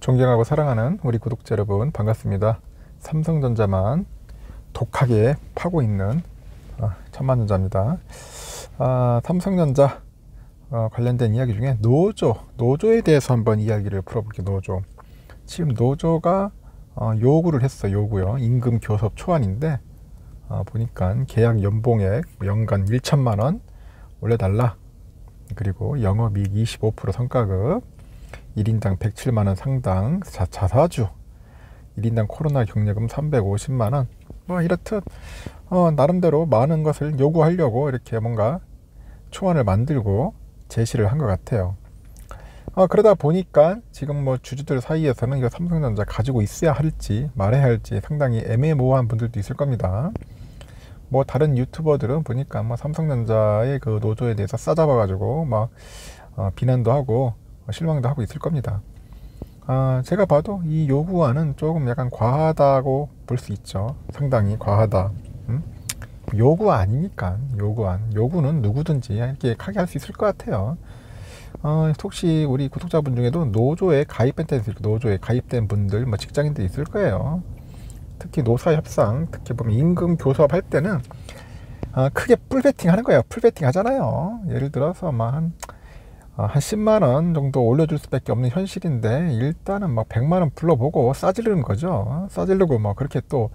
존경하고 사랑하는 우리 구독자 여러분 반갑습니다. 삼성전자만 독하게 파고 있는 천만전자입니다. 삼성전자 관련된 이야기 중에 노조에 대해서 한번 이야기를 풀어볼게요. 지금 노조가 요구를 했어. 요구요. 임금 교섭 초안인데 보니까 계약 연봉액 연간 1천만원 올려달라. 그리고 영업이익 25% 성과급, 1인당 107만원 상당 자사주, 1인당 코로나 격려금 350만원. 이렇듯 나름대로 많은 것을 요구하려고 이렇게 뭔가 초안을 만들고 제시를 한 것 같아요. 그러다 보니까 지금 주주들 사이에서는 이거 삼성전자 가지고 있어야 할지 말아야 할지 상당히 애매모호한 분들도 있을 겁니다. 다른 유튜버들은 보니까 삼성전자의 그 노조에 대해서 싸잡아 가지고 비난도 하고 실망도 하고 있을 겁니다. 제가 봐도 이 요구안은 조금 약간 과하다고 볼 수 있죠. 상당히 과하다. 요구 아니니까. 요구는 누구든지 이렇게 하게 할 수 있을 것 같아요. 혹시 우리 구독자분 중에도 노조에 가입된 분들, 직장인들 있을 거예요. 특히 노사협상, 특히 보면 임금 교섭 할 때는 크게 풀베팅 하는 거예요. 풀베팅 하잖아요. 예를 들어서 한 10만원 정도 올려줄 수밖에 없는 현실인데 일단은 100만원 불러보고 싸지르는 거죠. 싸지르고 그렇게 또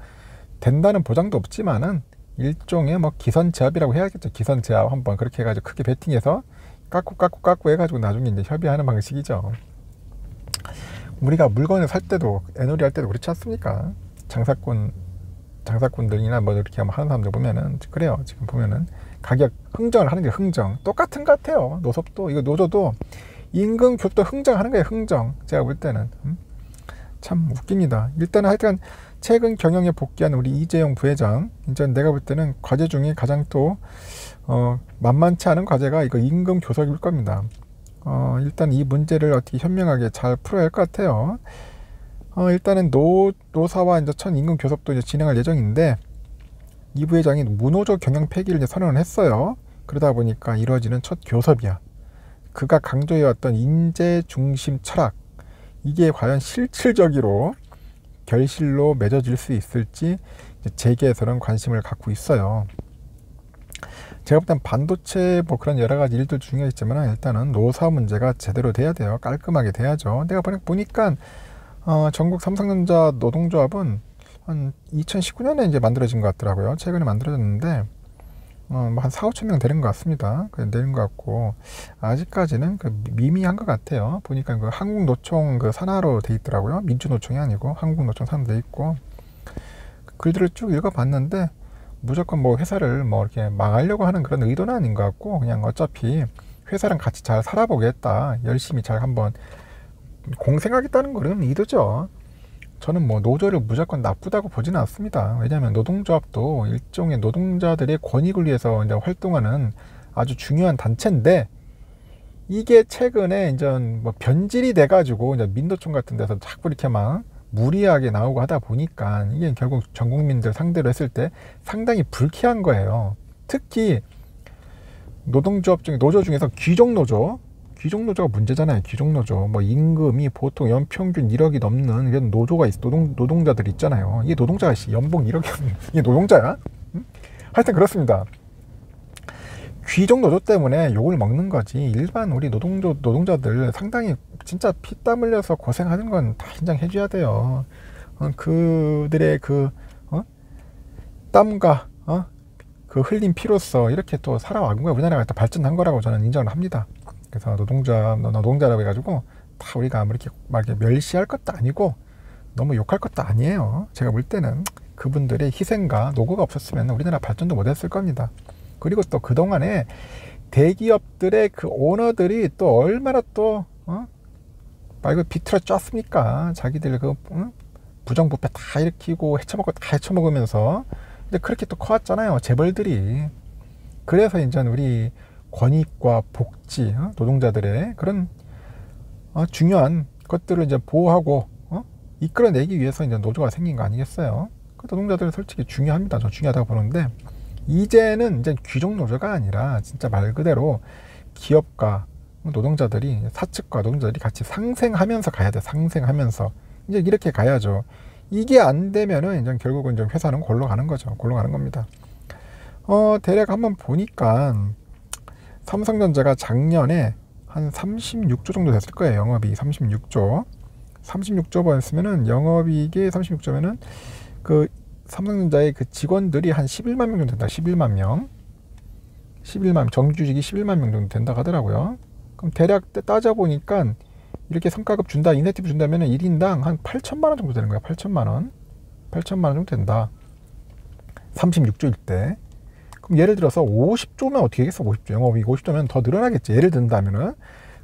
된다는 보장도 없지만은 일종의 기선제압이라고 해야겠죠. 기선제압 한번 그렇게 해가지고 크게 베팅해서 깎고 해가지고 나중에 이제 협의하는 방식이죠. 우리가 물건을 살 때도 애놀이 할 때도 그렇지 않습니까? 장사꾼들이나 이렇게 하는 사람들 보면은 그래요. 지금 보면은 가격 흥정을 하는 게 흥정 똑같은 것 같아요. 노조도 임금 교섭도 흥정하는 거예요. 흥정. 제가 볼 때는 참 웃깁니다. 일단은 하여튼 최근 경영에 복귀한 우리 이재용 부회장, 이제 내가 볼 때는 과제 중에 가장 또 만만치 않은 과제가 이거 임금 교섭일 겁니다. 일단 이 문제를 어떻게 현명하게 잘 풀어야 할 것 같아요. 일단은 노사와 이제 첫 임금 교섭도 이제 진행할 예정인데 이 부회장이 무노조 경영 폐기를 이제 선언을 했어요. 그러다 보니까 이루어지는 첫 교섭이야. 그가 강조해왔던 인재 중심 철학, 이게 과연 실질적으로 결실로 맺어질 수 있을지 재계에서는 관심을 갖고 있어요. 제가 볼 땐 반도체 그런 여러 가지 일들 중요했지만 일단은 노사 문제가 제대로 돼야 돼요. 깔끔하게 돼야죠. 내가 보니까 전국 삼성전자 노동조합은 한 2019년에 이제 만들어진 것 같더라고요. 최근에 만들어졌는데 한 4-5천 명 되는 것 같습니다. 되는 것 같고 아직까지는 미미한 것 같아요. 보니까 한국노총 산하로 돼 있더라고요. 민주노총이 아니고 한국노총 산하로 돼 있고 글들을 쭉 읽어봤는데 무조건 회사를 이렇게 망하려고 하는 그런 의도는 아닌 것 같고 그냥 어차피 회사랑 같이 잘 살아보겠다, 열심히 잘 한번 공생하겠다는 그런 의도죠. 저는 노조를 무조건 나쁘다고 보지는 않습니다. 왜냐하면 노동조합도 일종의 노동자들의 권익을 위해서 이제 활동하는 아주 중요한 단체인데 이게 최근에 이제 변질이 돼가지고 이제 민노총 같은 데서 자꾸 이렇게 무리하게 나오고 하다 보니까 이게 결국 전 국민들 상대로 했을 때 상당히 불쾌한 거예요. 특히 노조 중에서 귀족노조가 문제잖아요. 귀족노조 임금이 보통 연평균 1억이 넘는 이런 노조가 노동자들 있잖아요. 이게 노동자가 연봉 1억이 이게 노동자야? 하여튼 그렇습니다. 귀족노조 때문에 욕을 먹는 거지 일반 우리 노동자들 상당히 진짜 피땀 흘려서 고생하는 건 다 인정해 줘야 돼요. 그들의 땀과 그 흘린 피로써 이렇게 또 살아온 거야. 우리나라가 또 발전한 거라고 저는 인정을 합니다. 그래서 노동자라고 해가지고 다 우리가 이렇게 멸시할 것도 아니고 너무 욕할 것도 아니에요. 제가 볼 때는 그분들의 희생과 노고가 없었으면 우리나라 발전도 못했을 겁니다. 그리고 또 그동안에 대기업들의 그 오너들이 또 얼마나 또 말 비틀어 짰습니까? 자기들 부정부패 다 일으키고 헤쳐먹으면서 이제 그렇게 또 커왔잖아요. 재벌들이. 그래서 이제 우리 권익과 복지, 노동자들의 그런 중요한 것들을 이제 보호하고 이끌어내기 위해서 이제 노조가 생긴 거 아니겠어요? 그 노동자들 솔직히 중요합니다. 저 중요하다고 보는데 이제는 이제 귀족 노조가 아니라 진짜 말 그대로 기업가 노동자들이, 사측과 노동자들이 같이 상생하면서 가야 돼. 상생하면서. 이제 이렇게 가야죠. 이게 안 되면은 이제 결국은 이제 회사는 골로 가는 거죠. 골로 가는 겁니다. 대략 한번 보니까 삼성전자가 작년에 한 36조 정도 됐을 거예요. 영업이 36조. 36조였으면은 영업이익이 36조면은 그 삼성전자의 그 직원들이 한 11만 명 정도 된다. 11만 명. 11만 정규직이 11만 명 정도 된다 하더라고요. 그럼 대략 따져보니까 이렇게 성과급 준다, 인센티브 준다면 1인당 한 8천만 원 정도 되는 거야. 8천만 원. 8천만 원 정도 된다. 36조일 때. 그럼 예를 들어서 50조면 어떻게 하겠어? 50조. 영업이익 50조면 더 늘어나겠지. 예를 든다면은.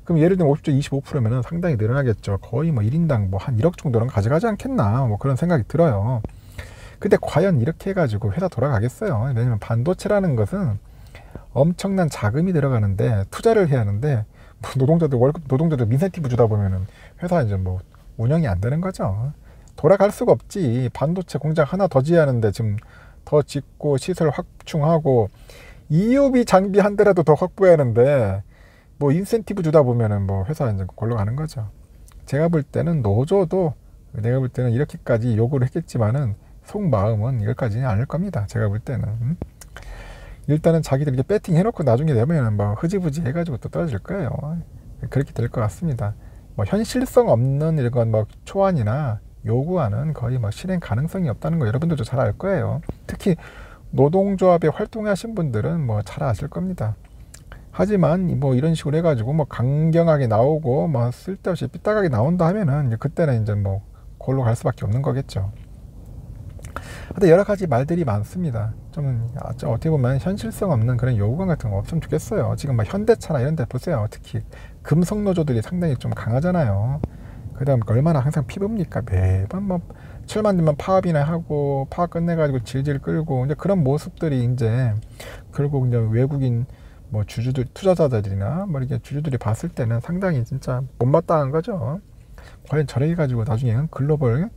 그럼 예를 들면 50조 25%면은 상당히 늘어나겠죠. 거의 뭐 1인당 뭐 한 1억 정도는 가져가지 않겠나. 뭐 그런 생각이 들어요. 근데 과연 이렇게 해가지고 회사 돌아가겠어요? 왜냐면 반도체라는 것은 엄청난 자금이 들어가는데 투자를 해야 하는데 뭐 노동자들 월급, 노동자들 인센티브 주다 보면은 회사 이제 뭐 운영이 안 되는 거죠. 돌아갈 수가 없지. 반도체 공장 하나 더 지어야 하는데 지금 더 짓고 시설 확충하고 EUV 장비 한 대라도 더 확보해야 하는데 뭐 인센티브 주다 보면은 뭐 회사 이제 골로 가는 거죠. 제가 볼 때는 노조도 내가 볼 때는 이렇게까지 요구를 했겠지만은 속마음은 이것까지는 아닐 겁니다. 제가 볼 때는. 일단은 자기들 이렇게 배팅 해놓고 나중에 되면은 뭐 흐지부지 해가지고 또 떨어질 거예요. 그렇게 될 것 같습니다. 뭐 현실성 없는 이런 뭐 초안이나 요구안은 거의 뭐 실행 가능성이 없다는 거 여러분들도 잘 알 거예요. 특히 노동조합에 활동하신 분들은 뭐 잘 아실 겁니다. 하지만 뭐 이런 식으로 해가지고 뭐 강경하게 나오고 뭐 쓸데없이 삐딱하게 나온다 하면은 이제 그때는 이제 뭐 골로 갈 수밖에 없는 거겠죠. 근데 여러 가지 말들이 많습니다. 좀 어떻게 보면 현실성 없는 그런 요구안 같은 거 없으면 좋겠어요. 지금 막 현대차나 이런 데 보세요. 특히 금속 노조들이 상당히 좀 강하잖아요. 그 다음 얼마나 항상 피부입니까? 매번 뭐 철만 들면 파업이나 하고 파업 끝내가지고 질질 끌고 이제 그런 모습들이 이제 결국 이제 외국인 뭐 주주들, 투자자들이나 뭐 이렇게 주주들이 봤을 때는 상당히 진짜 못마땅한 거죠. 과연 저렇게 가지고 나중에는 글로벌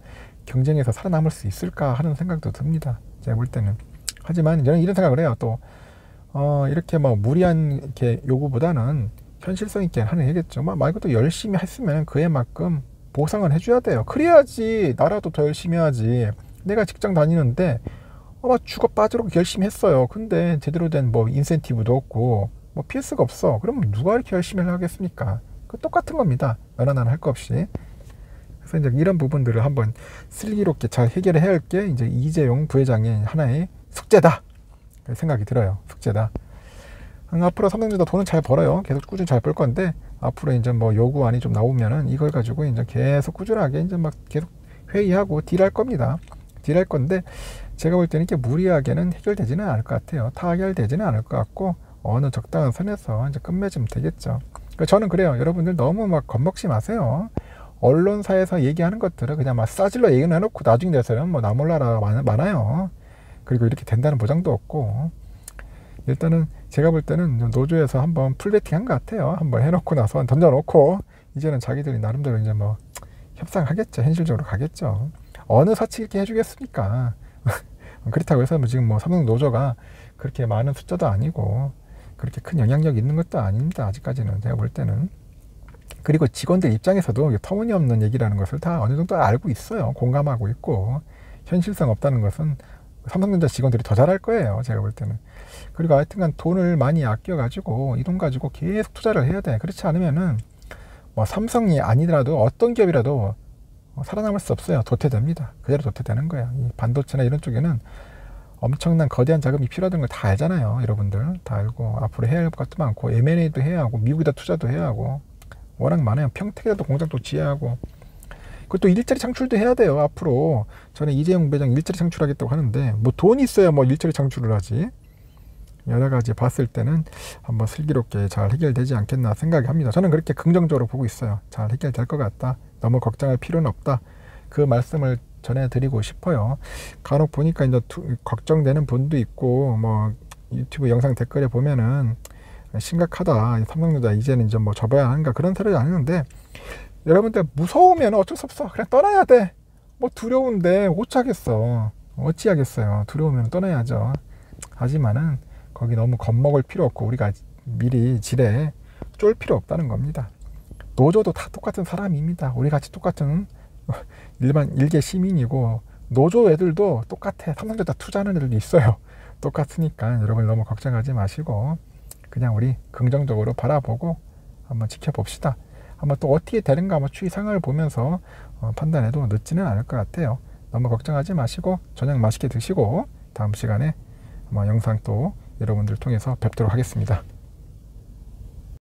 경쟁에서 살아남을 수 있을까 하는 생각도 듭니다. 제가 볼 때는. 하지만 저는 이런 생각을 해요. 또 이렇게 뭐 무리한 이렇게 요구보다는 현실성 있게 하는 얘기겠죠. 말 그대로 열심히 했으면 그에 만큼 보상을 해줘야 돼요. 그래야지 나라도 더 열심히 하지. 내가 직장 다니는데 막 죽어 빠지도록 열심히 했어요. 근데 제대로 된 뭐 인센티브도 없고 뭐 필수가 없어. 그러면 누가 이렇게 열심히 하겠습니까? 그 똑같은 겁니다. 너나 나나 할 거 없이. 그래서 이제 이런 부분들을 한번 슬기롭게 잘 해결해야 할 게 이제 이재용 부회장의 하나의 숙제다 생각이 들어요. 숙제다. 앞으로 삼성전자 돈은 잘 벌어요. 계속 꾸준히 잘 벌 건데 앞으로 이제 뭐 요구안이 좀 나오면은 이걸 가지고 이제 계속 꾸준하게 이제 막 계속 회의하고 딜할 겁니다. 딜할 건데 제가 볼 때는 이렇게 무리하게는 해결되지는 않을 것 같아요. 타결되지는 않을 것 같고 어느 적당한 선에서 이제 끝맺으면 되겠죠. 그러니까 저는 그래요. 여러분들 너무 막 겁먹지 마세요. 언론사에서 얘기하는 것들을 그냥 막 싸질러 얘기는 해놓고 나중에 돼서는 뭐 나몰라라 많아요. 그리고 이렇게 된다는 보장도 없고 일단은 제가 볼 때는 노조에서 한번 풀베팅 한 것 같아요. 한번 해놓고 나서 던져놓고 이제는 자기들이 나름대로 이제 뭐 협상하겠죠. 현실적으로 가겠죠. 어느 사측 이렇게 해주겠습니까? 그렇다고 해서 지금 뭐 삼성 노조가 그렇게 많은 숫자도 아니고 그렇게 큰 영향력 있는 것도 아닙니다. 아직까지는 제가 볼 때는. 그리고 직원들 입장에서도 터무니없는 얘기라는 것을 다 어느 정도 알고 있어요. 공감하고 있고 현실성 없다는 것은 삼성전자 직원들이 더 잘할 거예요. 제가 볼 때는. 그리고 하여튼간 돈을 많이 아껴가지고 이 돈 가지고 계속 투자를 해야 돼. 그렇지 않으면은 뭐 삼성이 아니더라도 어떤 기업이라도 살아남을 수 없어요. 도태됩니다. 그대로 도태되는 거예요. 이 반도체나 이런 쪽에는 엄청난 거대한 자금이 필요하다는 걸 다 알잖아요. 여러분들 다 알고 앞으로 해야 할 것도 많고 M&A도 해야 하고 미국에다 투자도 해야 하고 워낙 많아요. 평택에도 공장도 지어야 하고 그것도 일자리 창출도 해야 돼요. 앞으로 저는 이재용 부회장 일자리 창출하겠다고 하는데 뭐 돈이 있어야 뭐 일자리 창출을 하지. 여러 가지 봤을 때는 한번 슬기롭게 잘 해결되지 않겠나 생각이 합니다. 저는 그렇게 긍정적으로 보고 있어요. 잘 해결될 것 같다. 너무 걱정할 필요는 없다. 그 말씀을 전해드리고 싶어요. 간혹 보니까 이제 걱정되는 분도 있고 뭐 유튜브 영상 댓글에 보면은 심각하다. 삼성전자 이제는 이제 뭐 접어야 하는가 그런 소리를 안 했는데 여러분들 무서우면 어쩔 수 없어. 그냥 떠나야 돼. 뭐 두려운데 어찌하겠어. 어찌하겠어요. 두려우면 떠나야죠. 하지만은 거기 너무 겁먹을 필요 없고 우리가 미리 지레 쫄 필요 없다는 겁니다. 노조도 다 똑같은 사람입니다. 우리 같이 똑같은 일반 일개 시민이고, 노조 애들도 똑같아. 삼성전자 투자하는 애들도 있어요. 똑같으니까 여러분 너무 걱정하지 마시고 그냥 우리 긍정적으로 바라보고 한번 지켜봅시다. 한번 또 어떻게 되는가 한번 추이 상황을 보면서 판단해도 늦지는 않을 것 같아요. 너무 걱정하지 마시고 저녁 맛있게 드시고 다음 시간에 아마 영상 또 여러분들 통해서 뵙도록 하겠습니다.